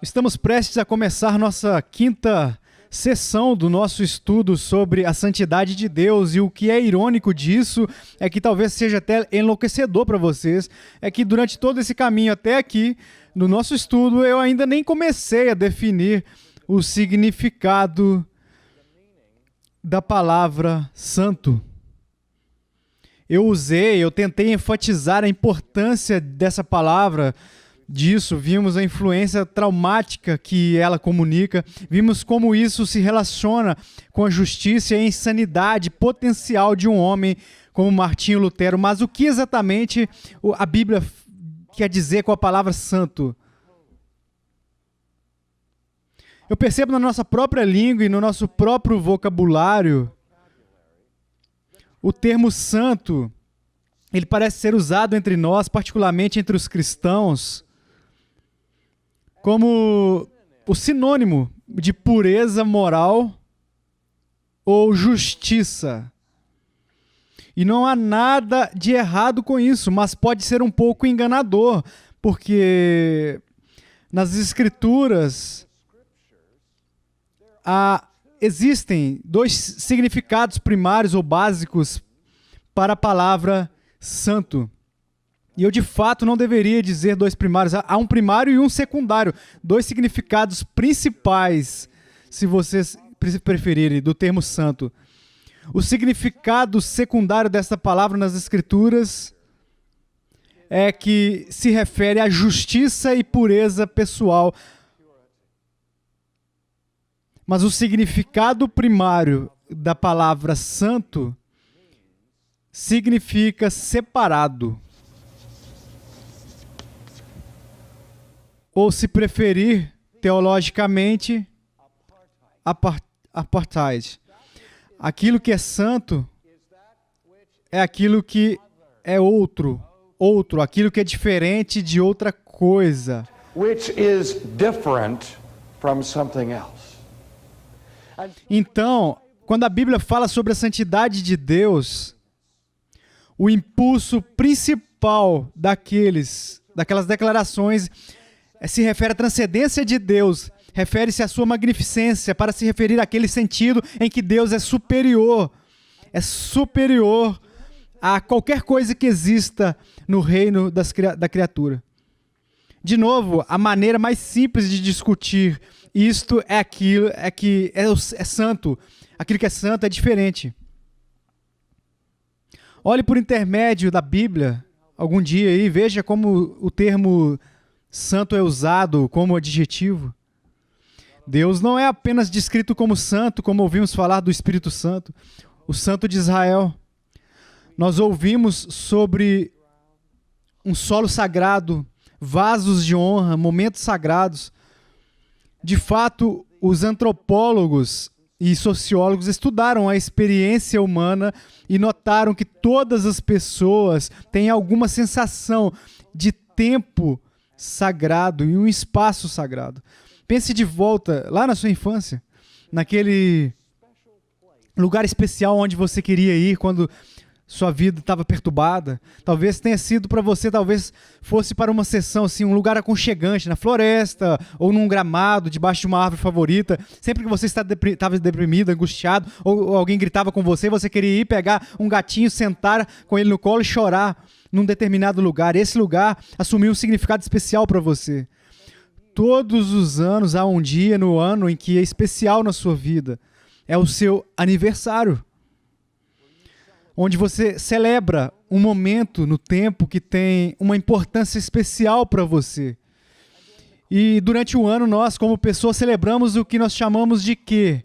Estamos prestes a começar nossa quinta sessão do nosso estudo sobre a santidade de Deus, e o que é irônico disso é que talvez seja até enlouquecedor para vocês, é que durante todo esse caminho até aqui, no nosso estudo, eu ainda nem comecei a definir o significado da palavra santo. Eu tentei enfatizar a importância dessa palavra, vimos a influência traumática que ela comunica, vimos como isso se relaciona com a justiça e a insanidade potencial de um homem como Martinho Lutero. Mas o que exatamente a Bíblia quer dizer com a palavra santo? Eu percebo na nossa própria língua e no nosso próprio vocabulário, o termo santo, ele parece ser usado entre nós, particularmente entre os cristãos, como o sinônimo de pureza moral ou justiça. E não há nada de errado com isso, mas pode ser um pouco enganador, porque nas Escrituras existem dois significados primários ou básicos para a palavra santo. E eu, de fato, não deveria dizer dois primários. Há um primário e um secundário. Dois significados principais, se vocês preferirem, do termo santo. O significado secundário dessa palavra nas Escrituras é que se refere à justiça e pureza pessoal. Mas o significado primário da palavra santo significa separado. Ou, se preferir, teologicamente, apartheid. Aquilo que é santo é aquilo que é outro, aquilo que é diferente de outra coisa. Which is different from something else. Então, quando a Bíblia fala sobre a santidade de Deus, o impulso principal daquelas declarações se refere à transcendência de Deus, refere-se à sua magnificência, para se referir àquele sentido em que Deus é superior a qualquer coisa que exista no reino da criatura. De novo, a maneira mais simples de discutir isto é aquilo, é santo. Aquilo que é santo é diferente. Olhe por intermédio da Bíblia algum dia e veja como o termo santo é usado como adjetivo. Deus não é apenas descrito como santo, como ouvimos falar do Espírito Santo, o Santo de Israel. Nós ouvimos sobre um solo sagrado, vasos de honra, momentos sagrados. De fato, os antropólogos e sociólogos estudaram a experiência humana e notaram que todas as pessoas têm alguma sensação de tempo sagrado e um espaço sagrado. Pense de volta lá na sua infância, naquele lugar especial onde você queria ir quando sua vida estava perturbada. Talvez tenha sido para você, talvez fosse para uma sessão, assim, um lugar aconchegante, na floresta, ou num gramado, debaixo de uma árvore favorita. Sempre que você estava deprimido, angustiado, ou alguém gritava com você, você queria ir pegar um gatinho, sentar com ele no colo e chorar num determinado lugar. Esse lugar assumiu um significado especial para você. Todos os anos há um dia no ano em que é especial na sua vida. É o seu aniversário, onde você celebra um momento no tempo que tem uma importância especial para você. E durante o ano nós, como pessoas, celebramos o que nós chamamos de quê?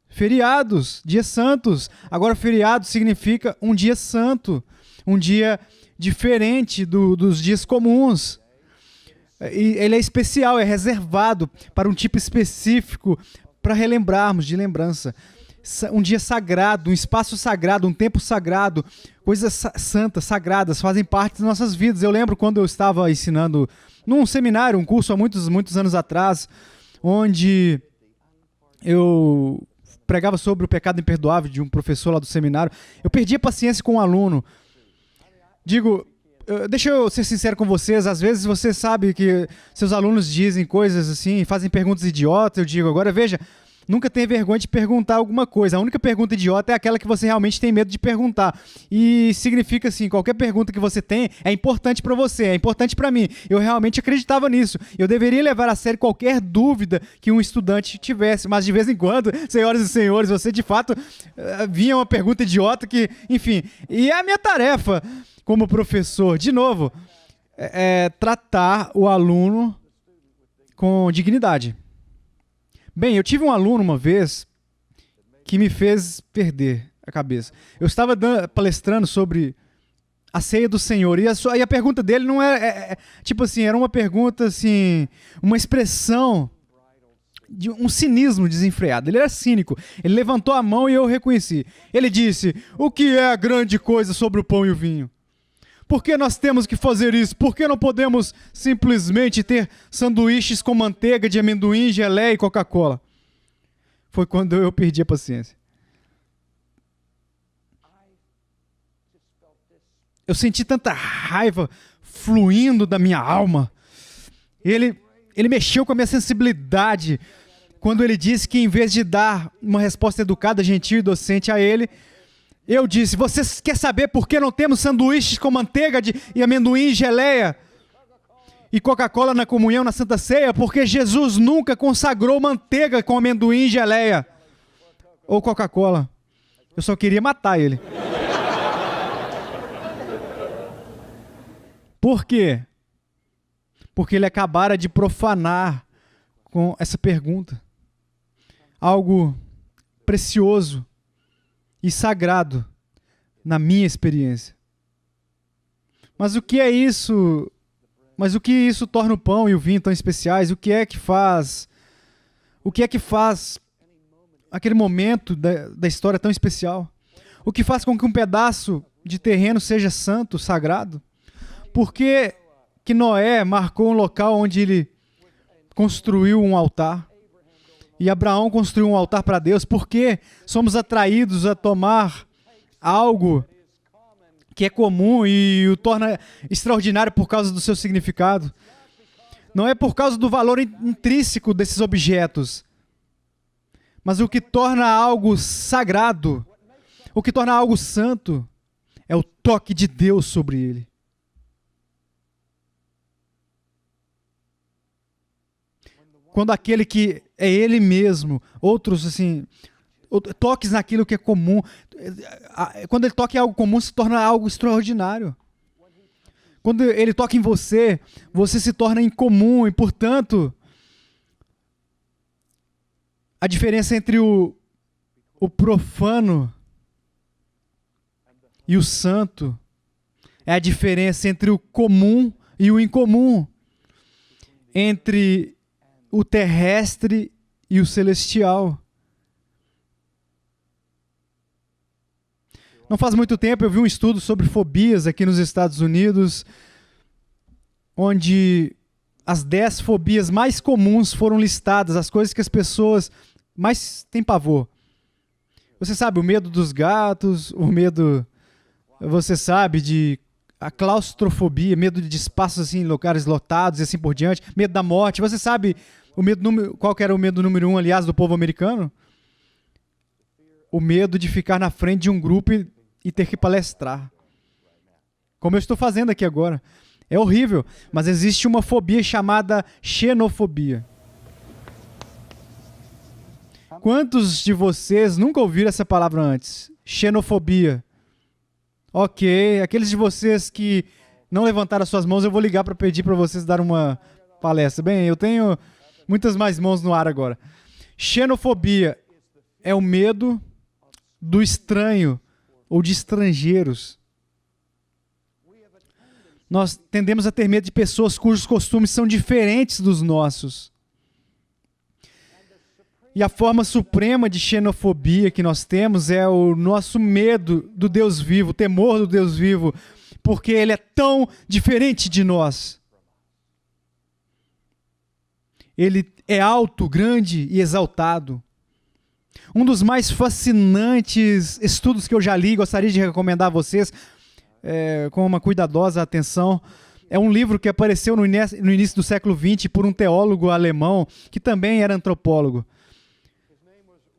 Feriados, dias santos. Agora, feriado significa um dia santo, um dia diferente dos dias comuns. E ele é especial, é reservado para um tipo específico, para relembrarmos, de lembrança. Um dia sagrado, um espaço sagrado, um tempo sagrado, coisas santas, sagradas, fazem parte das nossas vidas. Eu lembro quando eu estava ensinando num seminário, um curso há muitos anos atrás, onde eu pregava sobre o pecado imperdoável de um professor lá do seminário. Eu perdi a paciência com um aluno. deixa eu ser sincero com vocês, às vezes você sabe que seus alunos dizem coisas assim, fazem perguntas idiotas, eu digo, agora veja, nunca tenha vergonha de perguntar alguma coisa. A única pergunta idiota é aquela que você realmente tem medo de perguntar. E significa assim, qualquer pergunta que você tem é importante para você, é importante para mim. Eu realmente acreditava nisso. Eu deveria levar a sério qualquer dúvida que um estudante tivesse. Mas de vez em quando, senhoras e senhores, você de fato vinha uma pergunta idiota que, enfim. E é a minha tarefa como professor, de novo, é tratar o aluno com dignidade. Bem, eu tive um aluno uma vez que me fez perder a cabeça. Eu estava palestrando sobre a ceia do Senhor e a pergunta dele não tipo assim, era uma pergunta assim, uma expressão de um cinismo desenfreado. Ele era cínico. Ele levantou a mão e eu o reconheci. Ele disse: "O que é a grande coisa sobre o pão e o vinho? Por que nós temos que fazer isso? Por que não podemos simplesmente ter sanduíches com manteiga de amendoim, geleia e Coca-Cola?" Foi quando eu perdi a paciência. Eu senti tanta raiva fluindo da minha alma. Ele mexeu com a minha sensibilidade quando ele disse que, em vez de dar uma resposta educada, gentil e docente a ele, eu disse: "Você quer saber por que não temos sanduíches com manteiga e amendoim, geleia e Coca-Cola na comunhão, na Santa Ceia? Porque Jesus nunca consagrou manteiga com amendoim, geleia ou Coca-Cola." Eu só queria matar ele. Por quê? Porque ele acabara de profanar com essa pergunta algo precioso e sagrado na minha experiência. Mas o que é isso? Mas o que isso torna o pão e o vinho tão especiais? O que é que faz aquele momento da história tão especial? O que faz com que um pedaço de terreno seja santo, sagrado? Por que que Noé marcou um local onde ele construiu um altar? E Abraão construiu um altar para Deus? Por que somos atraídos a tomar algo que é comum e o torna extraordinário por causa do seu significado? Não é por causa do valor intrínseco desses objetos, mas o que torna algo sagrado, o que torna algo santo, é o toque de Deus sobre ele. Quando aquele que é ele mesmo, outros assim, toques naquilo que é comum, quando ele toca em algo comum, se torna algo extraordinário. Quando ele toca em você, você se torna incomum e, portanto, a diferença entre o profano e o santo é a diferença entre o comum e o incomum, entre o terrestre e o celestial. Não faz muito tempo eu vi um estudo sobre fobias aqui nos Estados Unidos, onde as 10 fobias mais comuns foram listadas, as coisas que as pessoas mais têm pavor. Você sabe, o medo dos gatos, o medo, você sabe, de a claustrofobia, medo de espaços assim, locais lotados e assim por diante, medo da morte. Você sabe qual que era o medo número 1, aliás, do povo americano? O medo de ficar na frente de um grupo e ter que palestrar. Como eu estou fazendo aqui agora. É horrível, mas existe uma fobia chamada xenofobia. Quantos de vocês nunca ouviram essa palavra antes? Xenofobia. Ok, aqueles de vocês que não levantaram as suas mãos, eu vou ligar para pedir para vocês dar uma palestra. Bem, eu tenho muitas mais mãos no ar agora. Xenofobia é o medo do estranho ou de estrangeiros. Nós tendemos a ter medo de pessoas cujos costumes são diferentes dos nossos. E a forma suprema de xenofobia que nós temos é o nosso medo do Deus vivo, o temor do Deus vivo, porque Ele é tão diferente de nós. Ele é alto, grande e exaltado. Um dos mais fascinantes estudos que eu já li, gostaria de recomendar a vocês, com uma cuidadosa atenção. É um livro que apareceu no início do século XX por um teólogo alemão que também era antropólogo.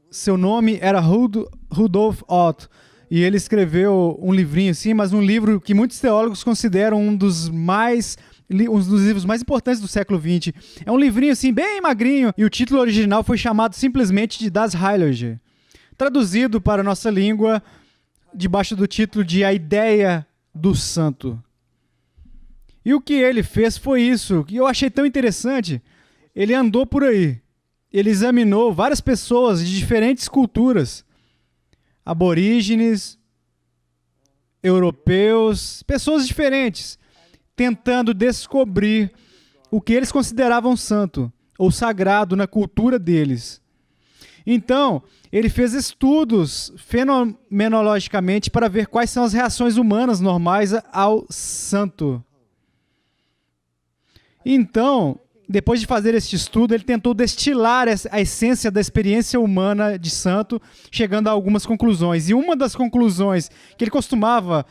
Seu nome era Rudolf Otto. E ele escreveu um livrinho assim, mas um livro que muitos teólogos consideram um dos livros mais importantes do século XX. É um livrinho assim, bem magrinho, e o título original foi chamado simplesmente de Das Heilige. Traduzido para a nossa língua, debaixo do título de A Ideia do Santo. E o que ele fez foi isso, que eu achei tão interessante. Ele andou por aí, ele examinou várias pessoas de diferentes culturas, aborígenes, europeus, pessoas diferentes, tentando descobrir o que eles consideravam santo ou sagrado na cultura deles. Então, ele fez estudos fenomenologicamente para ver quais são as reações humanas normais ao santo. Então, depois de fazer este estudo, ele tentou destilar a essência da experiência humana de santo, chegando a algumas conclusões. E uma das conclusões que ele costumava...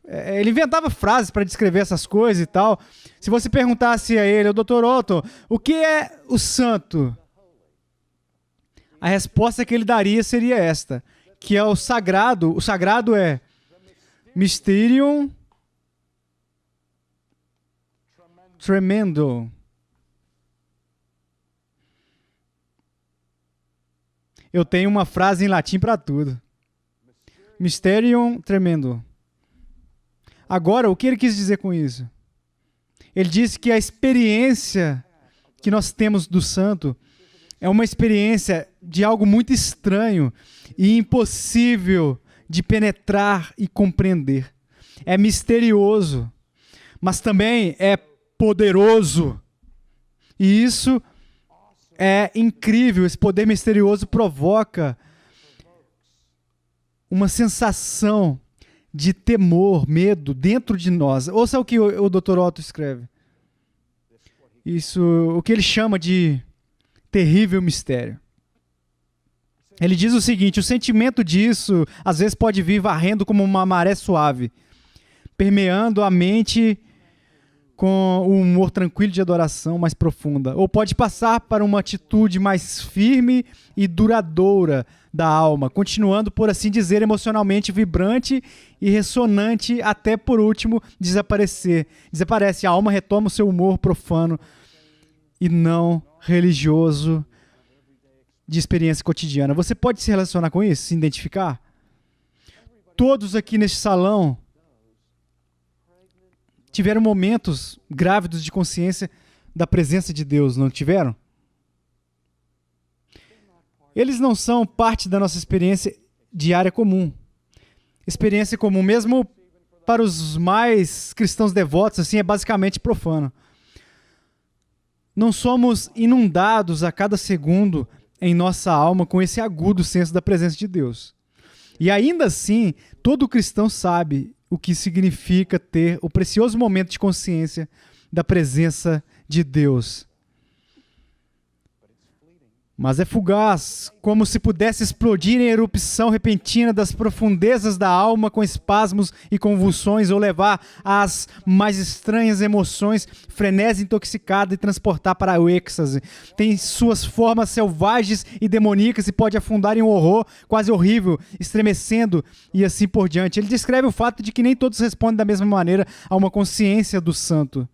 ele inventava frases para descrever essas coisas e tal. Se você perguntasse a ele, Dr. Otto, o que é o santo? A resposta que ele daria seria esta, que é o sagrado. O sagrado é Mysterium Tremendo. Eu tenho uma frase em latim para tudo. Mysterium Tremendo. Agora, o que ele quis dizer com isso? Ele disse que a experiência que nós temos do santo é uma experiência de algo muito estranho e impossível de penetrar e compreender. É misterioso, mas também é poderoso. E isso é incrível. Esse poder misterioso provoca uma sensação de temor, medo dentro de nós. Ouça o que o Dr. Otto escreve. Isso, o que ele chama de terrível mistério. Ele diz o seguinte: o sentimento disso às vezes pode vir varrendo como uma maré suave, permeando a mente com o humor tranquilo de adoração mais profunda. Ou pode passar para uma atitude mais firme e duradoura da alma, continuando, por assim dizer, emocionalmente vibrante e ressonante, até, por último, desaparecer. Desaparece, a alma retoma o seu humor profano e não religioso de experiência cotidiana. Você pode se relacionar com isso, se identificar? Todos aqui neste salão tiveram momentos grávidos de consciência da presença de Deus, não tiveram? Eles não são parte da nossa experiência diária comum. Experiência comum, mesmo para os mais cristãos devotos, assim, é basicamente profano. Não somos inundados a cada segundo em nossa alma com esse agudo senso da presença de Deus. E ainda assim, todo cristão sabe o que significa ter o precioso momento de consciência da presença de Deus. Mas é fugaz, como se pudesse explodir em erupção repentina das profundezas da alma com espasmos e convulsões, ou levar às mais estranhas emoções, frenesi intoxicada e transportar para o êxtase. Tem suas formas selvagens e demoníacas e pode afundar em um horror quase horrível, estremecendo e assim por diante. Ele descreve o fato de que nem todos respondem da mesma maneira a uma consciência do santo.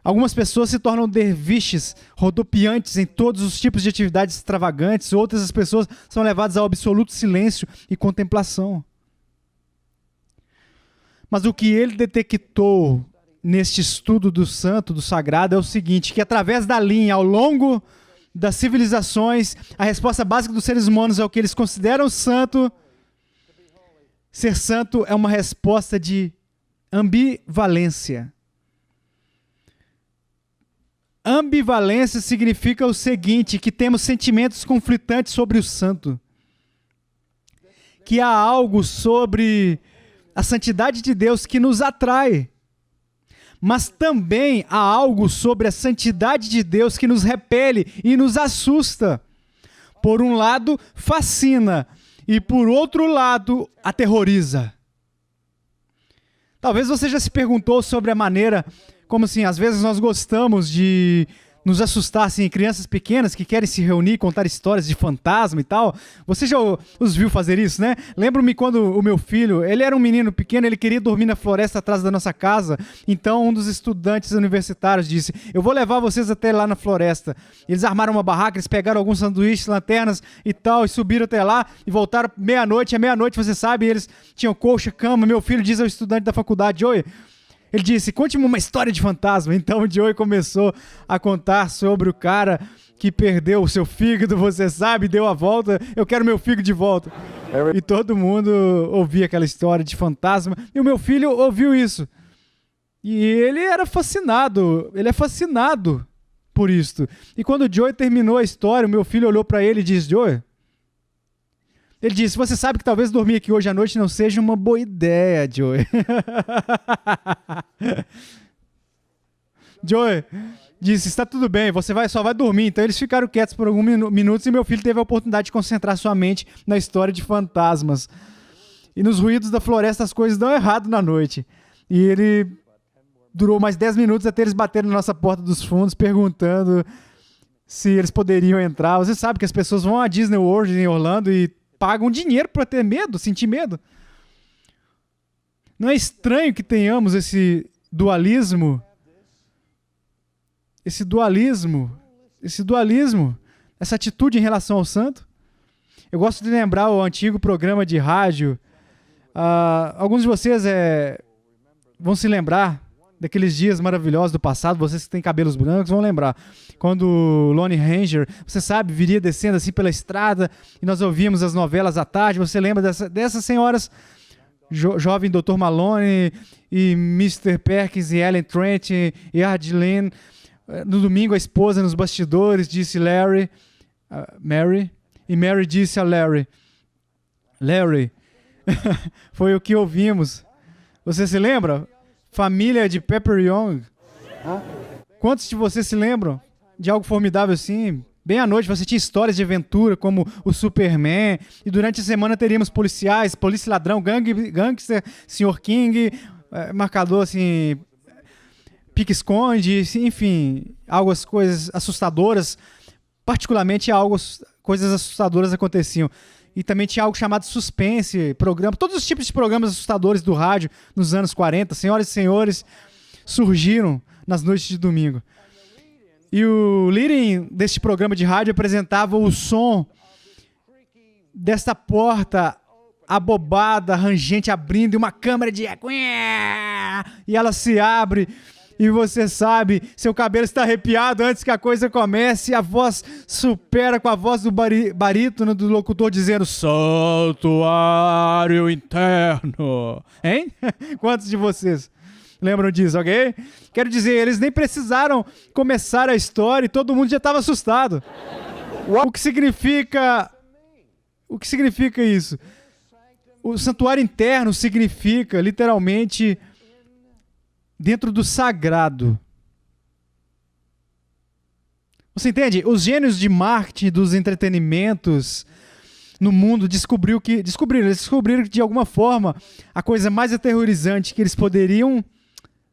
Algumas pessoas se tornam derviches, rodopiantes em todos os tipos de atividades extravagantes. Outras as pessoas são levadas ao absoluto silêncio e contemplação. Mas o que ele detectou neste estudo do santo, do sagrado, é o seguinte, que através da linha, ao longo das civilizações, a resposta básica dos seres humanos é o que eles consideram santo. Ser santo é uma resposta de ambivalência. Ambivalência significa o seguinte, que temos sentimentos conflitantes sobre o santo. Que há algo sobre a santidade de Deus que nos atrai. Mas também há algo sobre a santidade de Deus que nos repele e nos assusta. Por um lado, fascina e por outro lado, aterroriza. Talvez você já se perguntou sobre a maneira, como assim, às vezes nós gostamos de nos assustar, assim, crianças pequenas que querem se reunir, contar histórias de fantasma e tal. Você já os viu fazer isso, né? Lembro-me quando o meu filho, ele era um menino pequeno, ele queria dormir na floresta atrás da nossa casa, então um dos estudantes universitários disse, eu vou levar vocês até lá na floresta. Eles armaram uma barraca, eles pegaram alguns sanduíches, lanternas e tal, e subiram até lá, e voltaram meia-noite, à meia-noite, você sabe, eles tinham colcha, cama, meu filho diz ao estudante da faculdade, oi, ele disse, conte-me uma história de fantasma. Então o Joey começou a contar sobre o cara que perdeu o seu fígado, você sabe, deu a volta, eu quero meu fígado de volta. E todo mundo ouvia aquela história de fantasma, e o meu filho ouviu isso. E ele era fascinado, ele é fascinado por isto. E quando o Joey terminou a história, o meu filho olhou para ele e disse, Joey, ele disse, você sabe que talvez dormir aqui hoje à noite não seja uma boa ideia, Joey. Joey disse, está tudo bem, você só vai dormir. Então eles ficaram quietos por alguns minutos e meu filho teve a oportunidade de concentrar sua mente na história de fantasmas. E nos ruídos da floresta as coisas dão errado na noite. E ele durou mais 10 minutos até eles baterem na nossa porta dos fundos perguntando se eles poderiam entrar. Você sabe que as pessoas vão à Disney World em Orlando e pagam dinheiro para ter medo, sentir medo. Não é estranho que tenhamos esse dualismo, essa atitude em relação ao santo? Eu gosto de lembrar o antigo programa de rádio. Alguns de vocês vão se lembrar daqueles dias maravilhosos do passado, vocês que têm cabelos brancos vão lembrar. Quando o Lone Ranger, você sabe, viria descendo assim pela estrada e nós ouvíamos as novelas à tarde, você lembra dessas senhoras, jovem Dr. Malone e Mr. Perkins e Ellen Trent e Ardylan. No domingo a esposa nos bastidores disse Mary, e Mary disse a Larry, foi o que ouvimos. Você se lembra? Família de Pepper Young. Quantos de vocês se lembram de algo formidável assim? Bem à noite você tinha histórias de aventura como o Superman, e durante a semana teríamos policiais, polícia ladrão, gangster, Sr. King, marcador assim, pique-esconde, enfim, coisas assustadoras, particularmente coisas assustadoras aconteciam. E também tinha algo chamado suspense, programa, todos os tipos de programas assustadores do rádio nos anos 40, senhoras e senhores, surgiram nas noites de domingo. E o leading deste programa de rádio apresentava o som desta porta abobada, rangente, abrindo, e uma câmera de eco, e ela se abre, e você sabe, seu cabelo está arrepiado antes que a coisa comece, e a voz supera com a voz do barítono do locutor dizendo, santuário interno. Hein? Quantos de vocês lembram disso, ok? Quero dizer, eles nem precisaram começar a história e todo mundo já estava assustado. O que significa isso? O santuário interno significa, literalmente, dentro do sagrado. Você entende? Os gênios de marketing, dos entretenimentos no mundo descobriram que de alguma forma a coisa mais aterrorizante que eles poderiam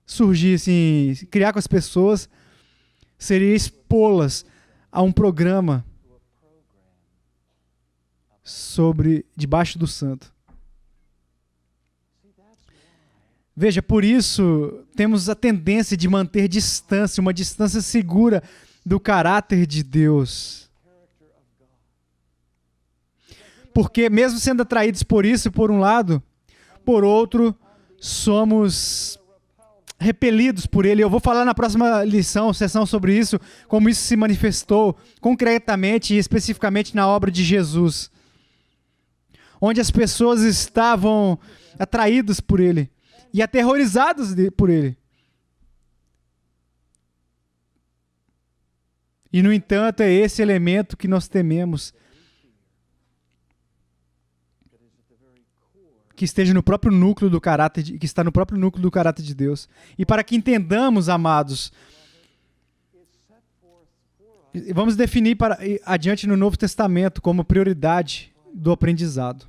surgir, assim, criar com as pessoas seria expô-las a um programa sobre debaixo do santo. Veja, por isso temos a tendência de manter distância, uma distância segura do caráter de Deus. Porque mesmo sendo atraídos por isso, por um lado, por outro, somos repelidos por ele. Eu vou falar na próxima sessão sobre isso, como isso se manifestou concretamente e especificamente na obra de Jesus, onde as pessoas estavam atraídas por ele e aterrorizados por ele. E, no entanto, é esse elemento que nós tememos, que esteja no próprio núcleo do caráter, que está no próprio núcleo do caráter de Deus. E para que entendamos, amados, vamos definir adiante no Novo Testamento como prioridade do aprendizado.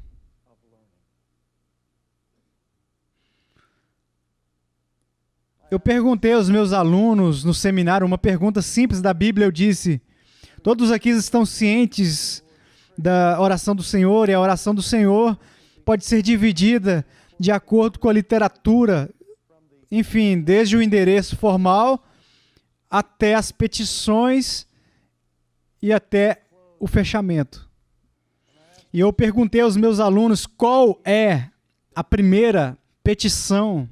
Eu perguntei aos meus alunos no seminário uma pergunta simples da Bíblia. Eu disse: todos aqui estão cientes da oração do Senhor, e a oração do Senhor pode ser dividida de acordo com a literatura, enfim, desde o endereço formal até as petições e até o fechamento. E eu perguntei aos meus alunos qual é a primeira petição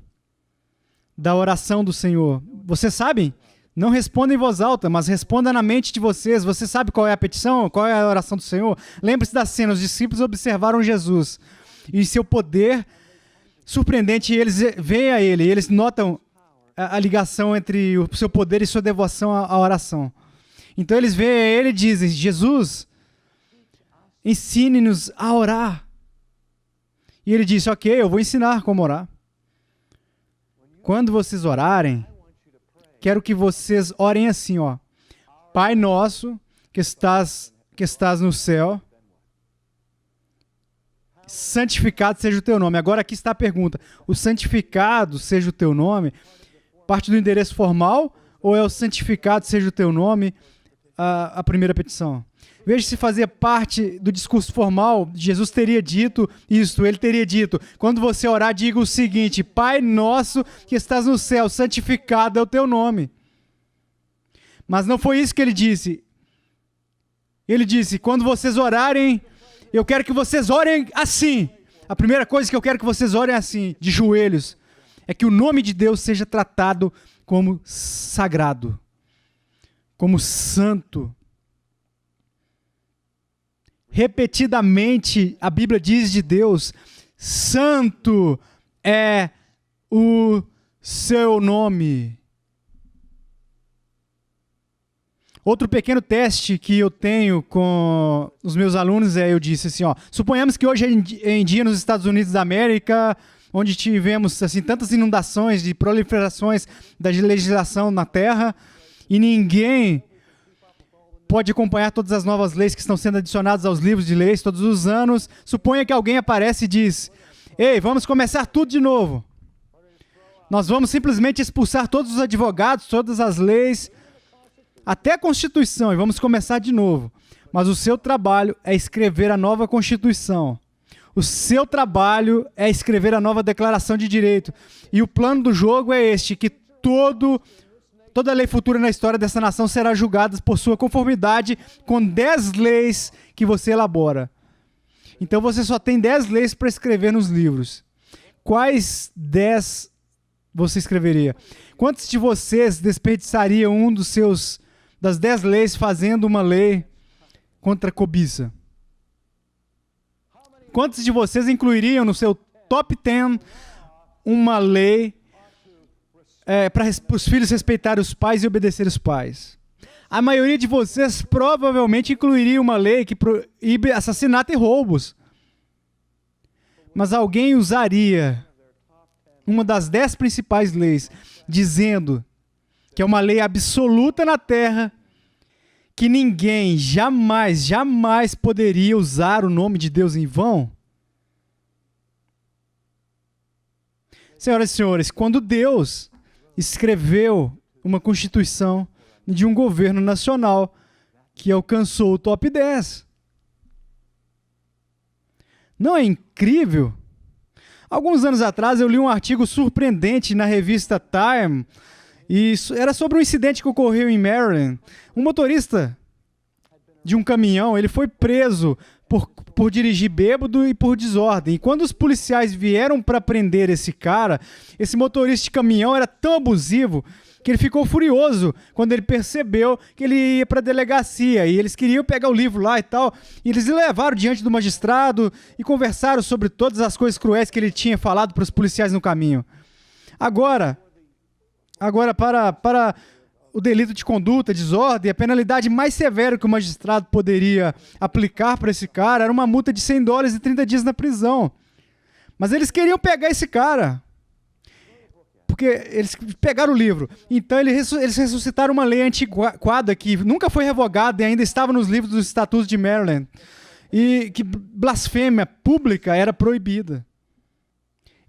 da oração do Senhor. Vocês sabem? Não respondam em voz alta, mas responda na mente de vocês. Você sabe qual é a petição? Qual é a oração do Senhor? Lembre-se da cena, os discípulos observaram Jesus e seu poder surpreendente, e eles veem a ele, e eles notam a ligação entre o seu poder e sua devoção à oração. Então eles veem a ele e dizem: Jesus, ensine-nos a orar. E ele disse: ok, eu vou ensinar como orar. Quando vocês orarem, quero que vocês orem assim, ó: Pai nosso que estás no céu, santificado seja o teu nome. Agora aqui está a pergunta: o santificado seja o teu nome parte do endereço formal, ou é o santificado seja o teu nome a primeira petição? Veja se fazia parte do discurso formal. Jesus teria dito isso, ele teria dito: quando você orar, diga o seguinte: Pai nosso que estás no céu, santificado é o teu nome. Mas não foi isso que ele disse. Ele disse: quando vocês orarem, eu quero que vocês orem assim. A primeira coisa que eu quero que vocês orem assim, de joelhos, é que o nome de Deus seja tratado como sagrado, como santo. Repetidamente, a Bíblia diz de Deus: santo é o seu nome. Outro pequeno teste que eu tenho com os meus alunos eu disse assim, ó: suponhamos que hoje em dia nos Estados Unidos da América, onde tivemos assim tantas inundações e proliferações da legislação na terra, e ninguém pode acompanhar todas as novas leis que estão sendo adicionadas aos livros de leis todos os anos. Suponha que alguém aparece e diz: ei, vamos começar tudo de novo. Nós vamos simplesmente expulsar todos os advogados, todas as leis, até a Constituição, e vamos começar de novo. Mas o seu trabalho é escrever a nova Constituição. O seu trabalho é escrever a nova Declaração de Direito. E o plano do jogo é este: que toda lei futura na história dessa nação será julgada por sua conformidade com 10 leis que você elabora. Então você só tem 10 leis para escrever nos livros. Quais 10 você escreveria? Quantos de vocês desperdiçariam das 10 leis fazendo uma lei contra a cobiça? Quantos de vocês incluiriam no seu top 10 uma lei para os filhos respeitarem os pais e obedecer os pais? A maioria de vocês provavelmente incluiria uma lei que proíbe assassinato e roubos. Mas alguém usaria uma das 10 principais leis, dizendo que é uma lei absoluta na terra, que ninguém jamais poderia usar o nome de Deus em vão? Senhoras e senhores, quando Deus escreveu uma Constituição de um governo nacional que alcançou o top 10. Não é incrível? Alguns anos atrás eu li um artigo surpreendente na revista Time, e era sobre um incidente que ocorreu em Maryland. Um motorista de um caminhão, ele foi preso por dirigir bêbado e por desordem. E quando os policiais vieram para prender esse cara, esse motorista de caminhão era tão abusivo que ele ficou furioso quando ele percebeu que ele ia para a delegacia, e eles queriam pegar o livro lá e tal, e eles levaram diante do magistrado e conversaram sobre todas as coisas cruéis que ele tinha falado para os policiais no caminho. Agora para o delito de conduta, desordem, a penalidade mais severa que o magistrado poderia aplicar para esse cara era uma multa de $100 e 30 dias na prisão. Mas eles queriam pegar esse cara, porque eles pegaram o livro. Então eles ressuscitaram uma lei antiquada que nunca foi revogada e ainda estava nos livros dos estatutos de Maryland, e que blasfêmia pública era proibida.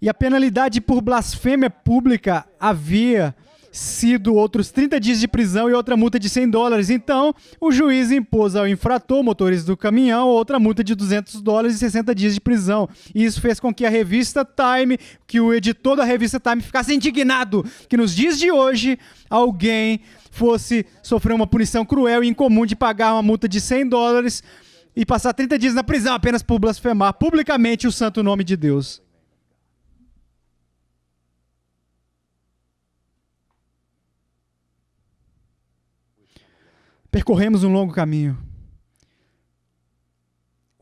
E a penalidade por blasfêmia pública havia sido outros 30 dias de prisão e outra multa de $100. Então, o juiz impôs ao infrator, motorista do caminhão, outra multa de $200 e 60 dias de prisão. E isso fez com que a revista Time, que o editor da revista Time ficasse indignado que nos dias de hoje alguém fosse sofrer uma punição cruel e incomum de pagar uma multa de $100 e passar 30 dias na prisão apenas por blasfemar publicamente o santo nome de Deus. Percorremos um longo caminho.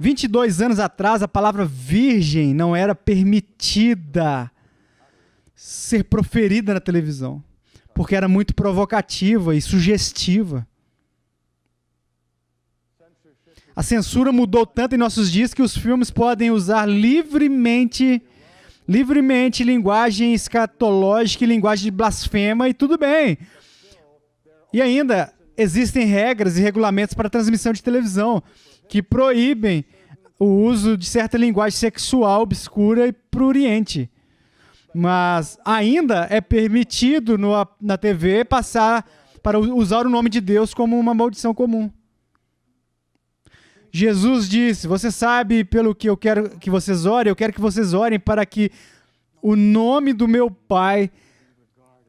22 anos atrás, a palavra virgem não era permitida ser proferida na televisão, porque era muito provocativa e sugestiva. A censura mudou tanto em nossos dias que os filmes podem usar livremente linguagem escatológica e linguagem de blasfema e tudo bem. E ainda existem regras e regulamentos para transmissão de televisão que proíbem o uso de certa linguagem sexual obscura e pruriente. Mas ainda é permitido na TV passar para usar o nome de Deus como uma maldição comum. Jesus disse: você sabe pelo que eu quero que vocês orem? Eu quero que vocês orem para que o nome do meu Pai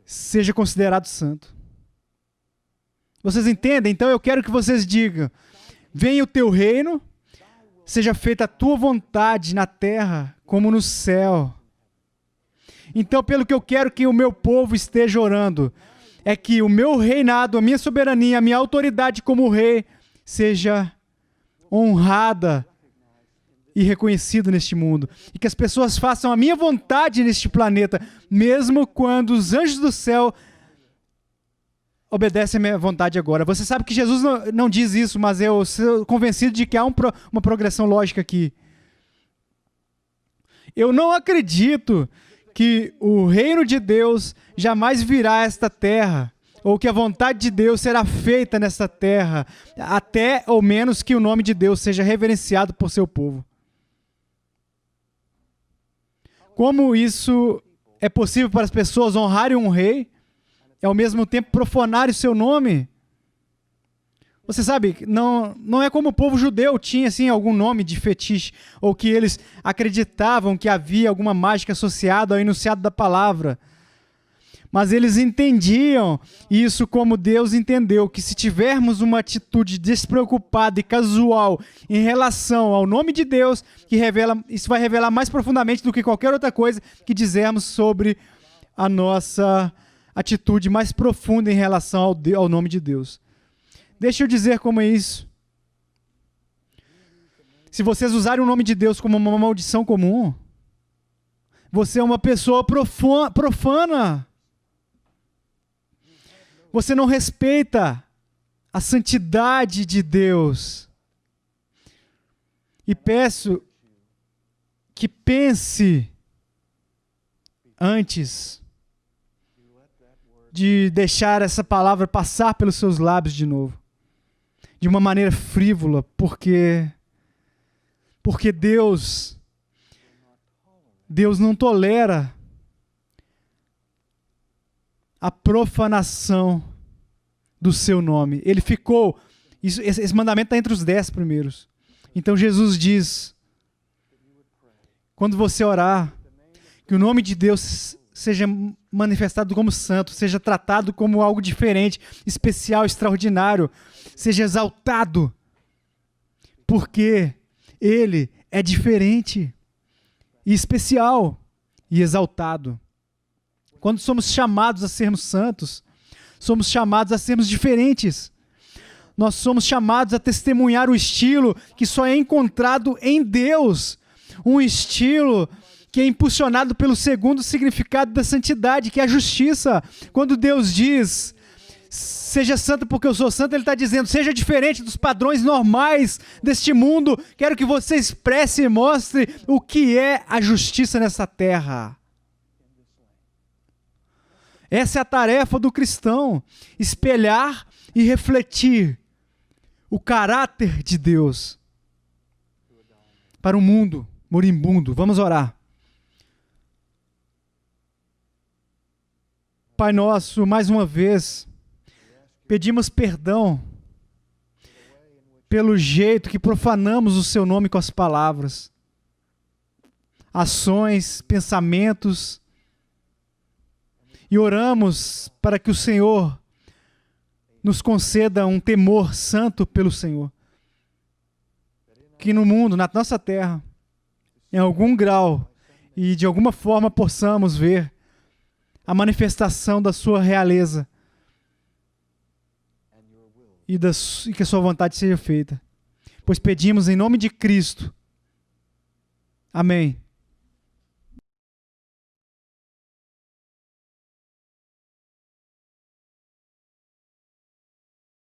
seja considerado santo. Vocês entendem? Então eu quero que vocês digam: venha o teu reino, seja feita a tua vontade na terra como no céu. Então, pelo que eu quero que o meu povo esteja orando, é que o meu reinado, a minha soberania, a minha autoridade como rei seja honrada e reconhecida neste mundo. E que as pessoas façam a minha vontade neste planeta, mesmo quando os anjos do céu obedece a minha vontade agora. Você sabe que Jesus não diz isso, mas eu sou convencido de que há uma progressão lógica aqui. Eu não acredito que o reino de Deus jamais virá a esta terra, ou que a vontade de Deus será feita nesta terra, até ou menos que o nome de Deus seja reverenciado por seu povo. Como isso é possível para as pessoas honrarem um rei e ao mesmo tempo profanarem o seu nome? Você sabe, não é como o povo judeu tinha assim algum nome de fetiche, ou que eles acreditavam que havia alguma mágica associada ao enunciado da palavra. Mas eles entendiam isso como Deus entendeu, que se tivermos uma atitude despreocupada e casual em relação ao nome de Deus, isso vai revelar mais profundamente do que qualquer outra coisa que dizermos sobre a nossa atitude mais profunda em relação ao nome de Deus. Deixa eu dizer como é isso. Se vocês usarem o nome de Deus como uma maldição comum, você é uma pessoa profana. Você não respeita a santidade de Deus. E peço que pense antes de deixar essa palavra passar pelos seus lábios de novo, de uma maneira frívola, porque Deus não tolera a profanação do seu nome. Ele ficou, esse mandamento está entre os 10 primeiros. Então Jesus diz, quando você orar, que o nome de Deus seja manifestado como santo, seja tratado como algo diferente, especial, extraordinário, seja exaltado, porque Ele é diferente, e especial, e exaltado. Quando somos chamados a sermos santos, somos chamados a sermos diferentes. Nós somos chamados a testemunhar o estilo que só é encontrado em Deus, um estilo que é impulsionado pelo segundo significado da santidade, que é a justiça. Quando Deus diz, seja santo porque eu sou santo, Ele está dizendo, seja diferente dos padrões normais deste mundo. Quero que você expresse e mostre o que é a justiça nessa terra. Essa é a tarefa do cristão, espelhar e refletir o caráter de Deus para um mundo moribundo. Vamos orar. Pai nosso, mais uma vez, pedimos perdão pelo jeito que profanamos o seu nome com as palavras, ações, pensamentos, e oramos para que o Senhor nos conceda um temor santo pelo Senhor. Que no mundo, na nossa terra, em algum grau e de alguma forma possamos ver a manifestação da sua realeza e que a sua vontade seja feita. Pois pedimos em nome de Cristo. Amém.